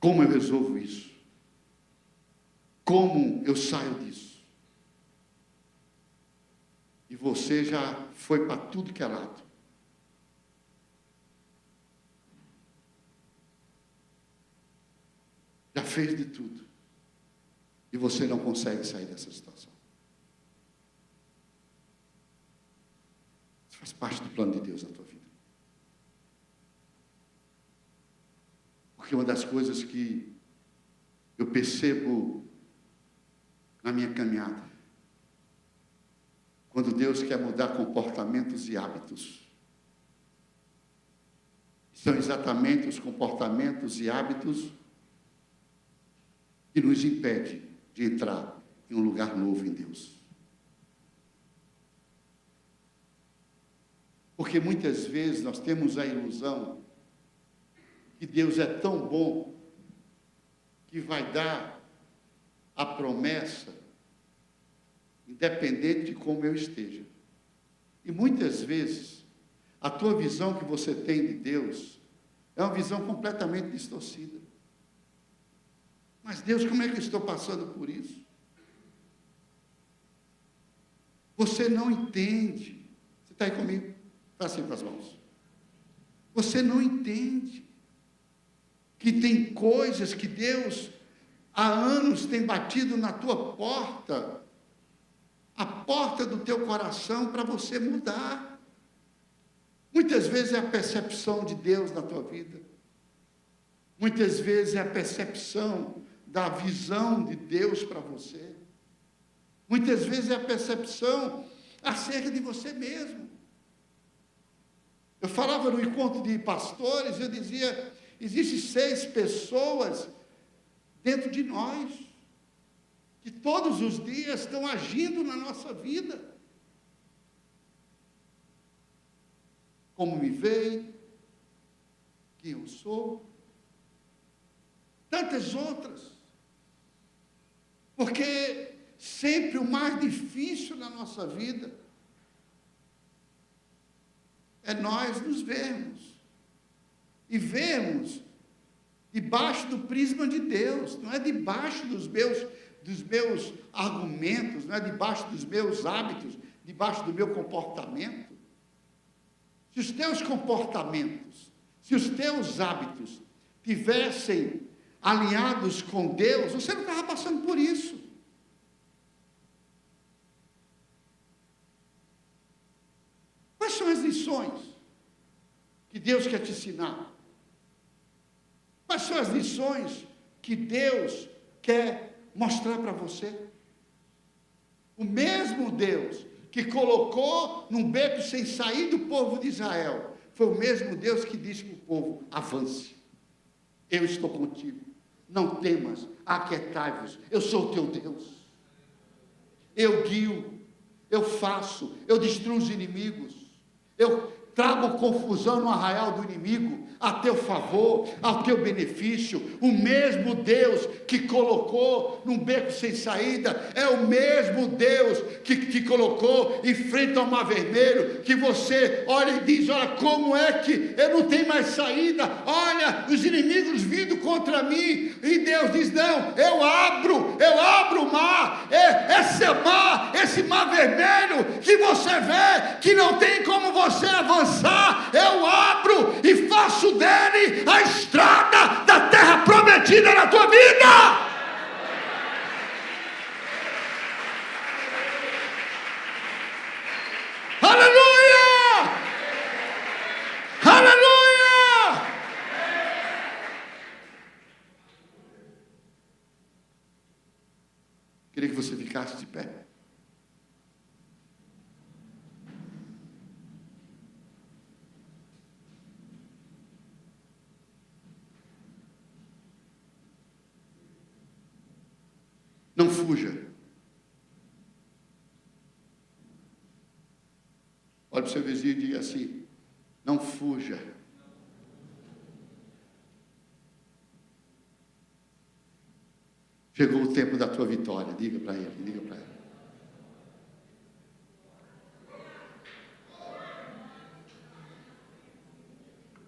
Como eu resolvo isso? Como eu saio disso? E você já foi para tudo que é lado. Já fez de tudo. E você não consegue sair dessa situação. Isso faz parte do plano de Deus na tua vida. Porque uma das coisas que eu percebo na minha caminhada, quando Deus quer mudar comportamentos e hábitos, são exatamente os comportamentos e hábitos que nos impedem de entrar em um lugar novo em Deus. Porque muitas vezes nós temos a ilusão que Deus é tão bom que vai dar a promessa independente de como eu esteja. E muitas vezes a tua visão que você tem de Deus é uma visão completamente distorcida. Mas Deus, como é que eu estou passando por isso? Você não entende. Você está aí comigo? Está assim com as mãos. Você não entende que tem coisas que Deus há anos tem batido na tua porta, a porta do teu coração para você mudar. Muitas vezes é a percepção de Deus na tua vida. Muitas vezes é a percepção da visão de Deus para você. Muitas vezes é a percepção acerca de você mesmo. Eu falava no encontro de pastores, eu dizia, existem 6 pessoas dentro de nós, que todos os dias estão agindo na nossa vida. Como me vejo, quem eu sou, tantas outras. Porque sempre o mais difícil na nossa vida é nós nos vermos. E vermos debaixo do prisma de Deus. Não é debaixo dos meus argumentos, não é debaixo dos meus hábitos, debaixo do meu comportamento. Se os teus comportamentos, se os teus hábitos tivessem alinhados com Deus, você não estava passando por isso. Quais são as lições que Deus quer te ensinar? Quais são as lições que Deus quer mostrar para você? O mesmo Deus que colocou num beco sem sair do povo de Israel, foi o mesmo Deus que disse para o povo: avance, eu estou contigo. Não temas, aquietai-vos, eu sou o teu Deus. Eu guio, eu faço, eu destruo os inimigos, eu trago confusão no arraial do inimigo, a teu favor, ao teu benefício. O mesmo Deus que colocou num beco sem saída, é o mesmo Deus que te colocou em frente ao mar vermelho, que você olha e diz: olha, como é que eu não tenho mais saída, olha, os inimigos vindo contra mim, e Deus diz: não, eu abro o mar, esse mar vermelho que você vê, que não tem como você avançar, eu abro e faço dele a estrada da terra prometida na tua vida. Aleluia! Aleluia! Queria que você ficasse de pé. Não fuja. Olha para o seu vizinho e diga assim: não fuja. Chegou o tempo da tua vitória. Diga para ele, diga para ela.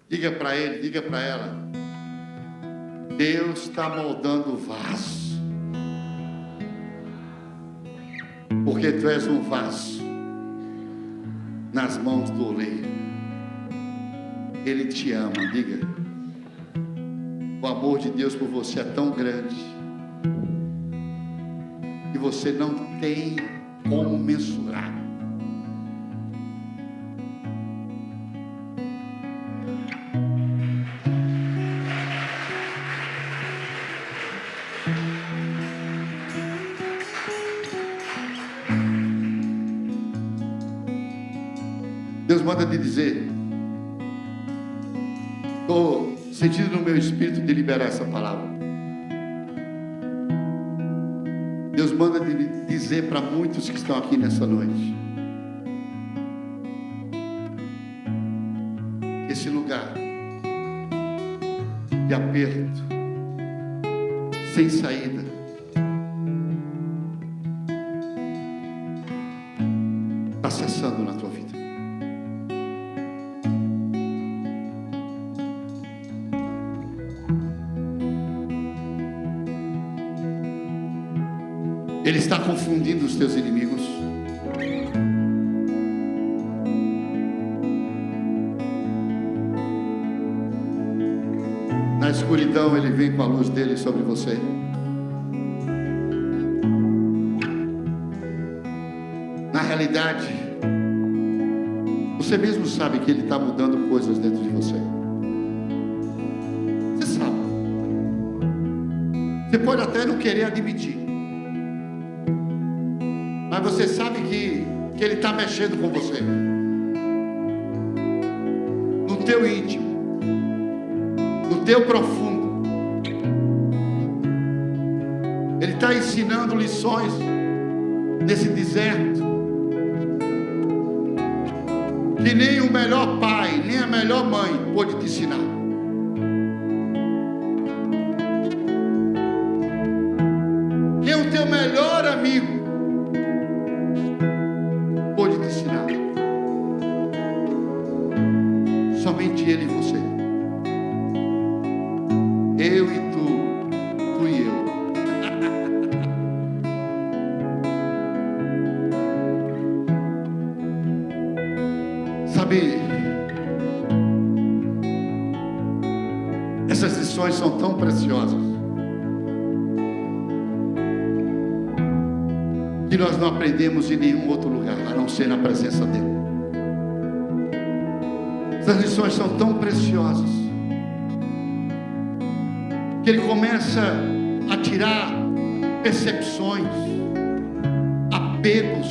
Diga para ele, diga para ela. Deus está moldando o vaso, porque tu és um vaso nas mãos do oleiro. Ele te ama, diga. O amor de Deus por você é tão grande que você não tem como mensurar. Deus manda te dizer, estou sentindo no meu espírito de liberar essa palavra. Deus manda te dizer para muitos que estão aqui nessa noite, esse lugar de aperto, sem saída, está cessando na tua vida. Ele está confundindo os teus inimigos. Na escuridão ele vem com a luz dele sobre você. Na realidade, você mesmo sabe que ele está mudando coisas dentro de você. Você sabe. Você pode até não querer admitir, mas você sabe que ele está mexendo com você, no teu íntimo, no teu profundo. Ele está ensinando lições nesse deserto que nem o melhor pai, nem a melhor mãe pôde te ensinar. Nem o teu melhor amigo pôde te ensinar. Somente ele e você. Eu e tu e eu. Sabe, essas lições são tão preciosas que nós não aprendemos em nenhum outro lugar, a não ser na presença dele. Essas lições são tão preciosas que ele começa a tirar percepções, apegos,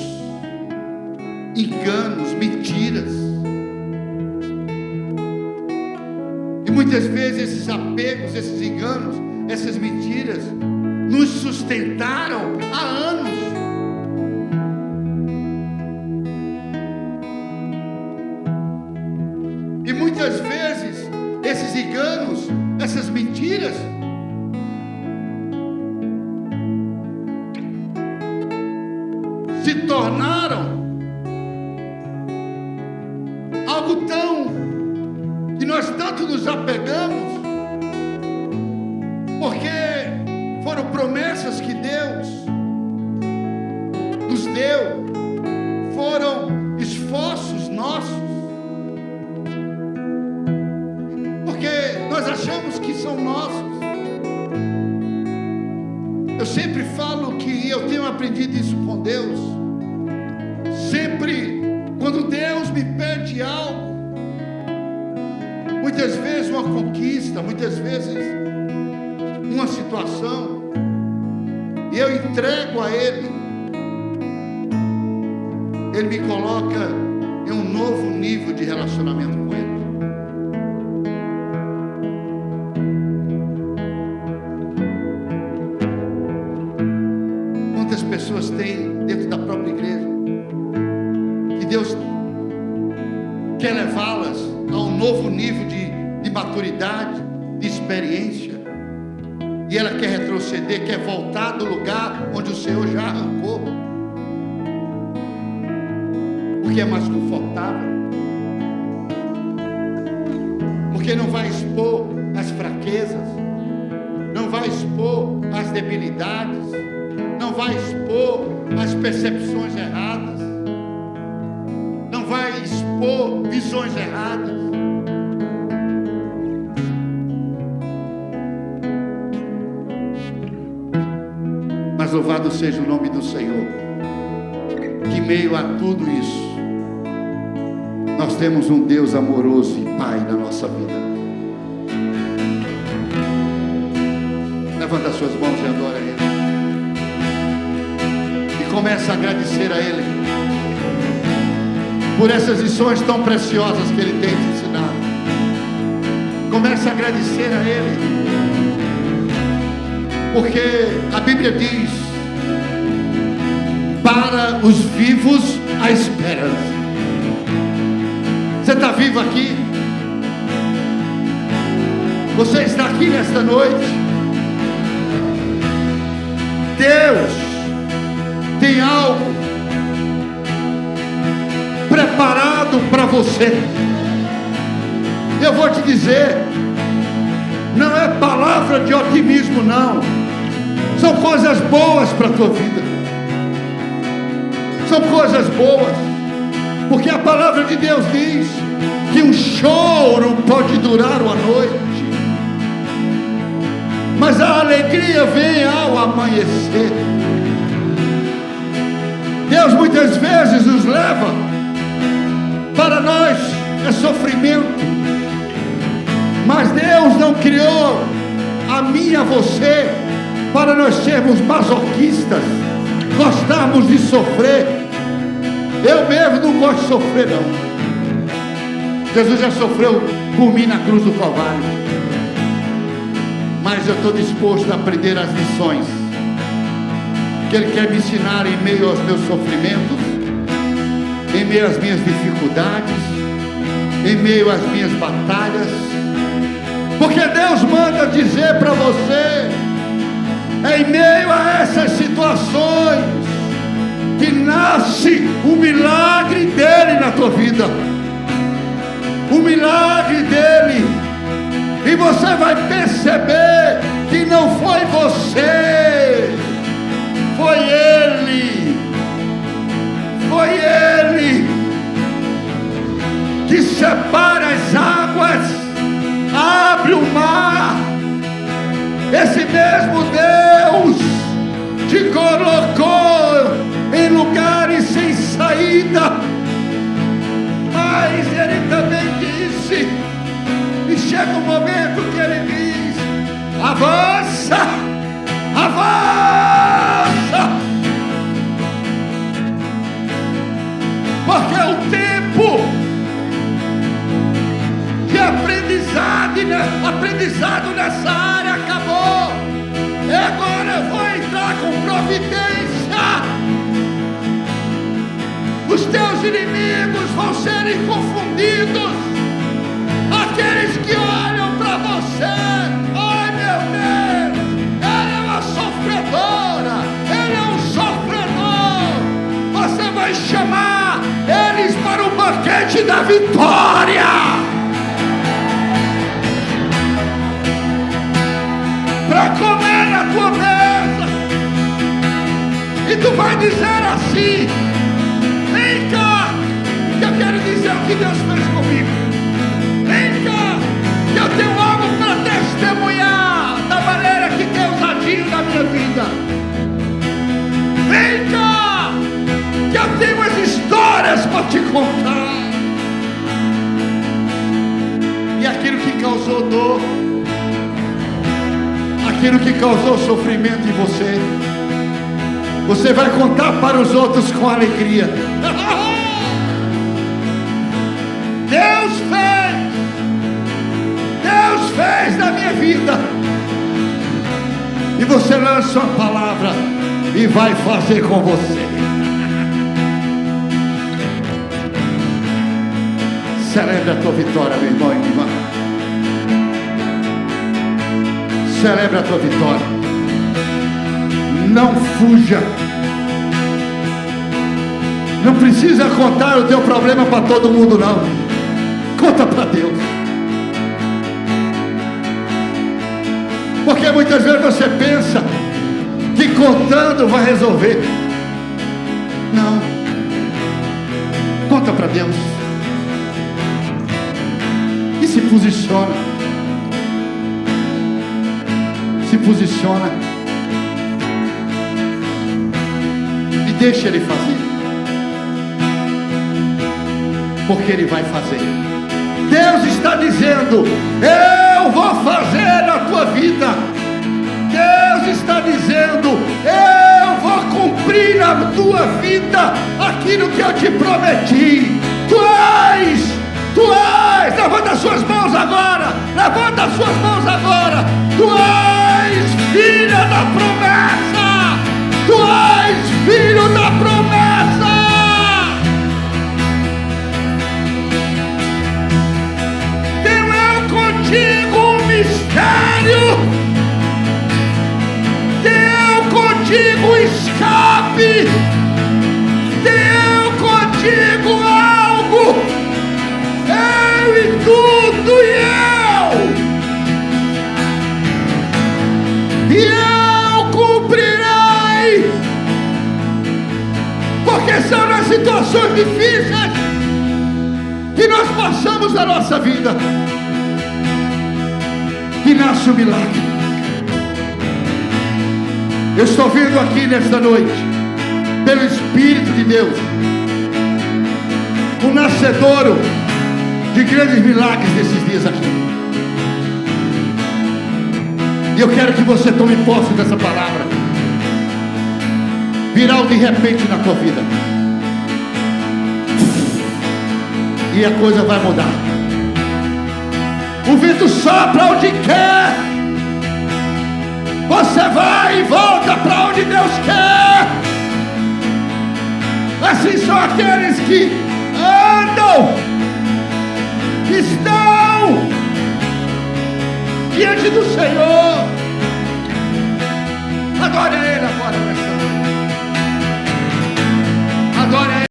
enganos, mentiras. E muitas vezes esses apegos, esses enganos, essas mentiras nos sustentaram há anos. E muitas vezes esses enganos, essas mentiras se tornaram algo tão que nós tanto nos apegamos, porque foram promessas que Deus nos deu, foram esforços nossos, porque nós achamos que são nossos. Eu sempre falo que eu tenho aprendido isso com Deus. Sempre quando Deus me pede algo, muitas vezes uma conquista, muitas vezes uma situação, e eu entrego a Ele, Ele me coloca em um novo nível de relacionamento com Ele. Quantas pessoas tem dentro da própria igreja que Deus quer levá-las a um novo nível de maturidade, de experiência, e ela quer retroceder, quer voltar do lugar onde o Senhor já arrancou, porque é mais confortável, porque não vai expor as fraquezas, vai expor as debilidades, não vai expor as percepções erradas, não vai expor visões erradas. Mas louvado seja o nome do Senhor, que em meio a tudo isso, nós temos um Deus amoroso e Pai na nossa vida. Levanta as suas mãos e adora Ele. E começa a agradecer a Ele por essas lições tão preciosas que Ele tem te ensinado. Começa a agradecer a Ele, porque a Bíblia diz: para os vivos a esperança. Você está vivo aqui? Você está aqui nesta noite? Deus tem algo preparado para você. Eu vou te dizer, não é palavra de otimismo, não. São coisas boas para a tua vida. São coisas boas. Porque a palavra de Deus diz que um choro pode durar uma noite, mas a alegria vem ao amanhecer. Deus muitas vezes nos leva, para nós é sofrimento, mas Deus não criou a mim e a você para nós sermos masoquistas, gostarmos de sofrer. Eu mesmo não gosto de sofrer, não. Jesus já sofreu por mim na cruz do Calvário, mas eu estou disposto a aprender as lições que Ele quer me ensinar em meio aos meus sofrimentos, em meio às minhas dificuldades, em meio às minhas batalhas. Porque Deus manda dizer para você, em meio a essas situações, que nasce o milagre dele na tua vida, o milagre dele, e você vai perceber que não foi você, foi ele, que separa as águas, abre o mar. Esse mesmo Deus te colocou em lugares sem saída, mas Ele também disse, e chega um momento que Ele diz: avança, avança, porque o tempo de aprendizado nessa área acabou, e agora eu vou entrar com providência. Os teus inimigos vão serem confundidos. Aqueles que olham para você, ai meu Deus, ela é uma sofredora, ele é um sofredor. Você vai chamar eles para o banquete da vitória, para comer na tua mesa. E tu vai dizer assim: vem cá, que eu quero dizer o que Deus fez comigo. Vem cá, que eu tenho algo para testemunhar da maneira que Deus agiu na minha vida. Vem cá, que eu tenho as histórias para te contar. E aquilo que causou dor, aquilo que causou sofrimento em você, você vai contar para os outros com alegria. Deus fez na minha vida. E você lança uma palavra e vai fazer com você. Celebre a tua vitória, meu irmão e minha irmã. Celebre a tua vitória. Não fuja. Não precisa contar o teu problema para todo mundo, não. Conta para Deus. Porque Porque muitas vezes você pensa que contando vai resolver. Não. Conta para Deus. E se posiciona. Se posiciona. E deixa Ele fazer. Porque Ele vai fazer. Deus está dizendo: eu vou fazer na tua vida. Deus está dizendo: eu vou cumprir na tua vida aquilo que eu te prometi. Tu és, levanta as suas mãos agora, levanta as suas mãos agora. Tu és filha da promessa, tu és filho da promessa. Tenho eu contigo um mistério, tenho contigo escape, tenho contigo algo. Eu e tudo e eu cumprirei, porque são nas situações difíceis que nós passamos na nossa vida que nasce o milagre. Eu estou vindo aqui nesta noite pelo Espírito de Deus, o nascedouro de grandes milagres nesses dias aqui. E eu quero que você tome posse dessa palavra. Virá o de repente na tua vida, e a coisa vai mudar. O vento sopra onde quer. Você vai e volta para onde Deus quer. Assim são aqueles que andam, estão diante do Senhor.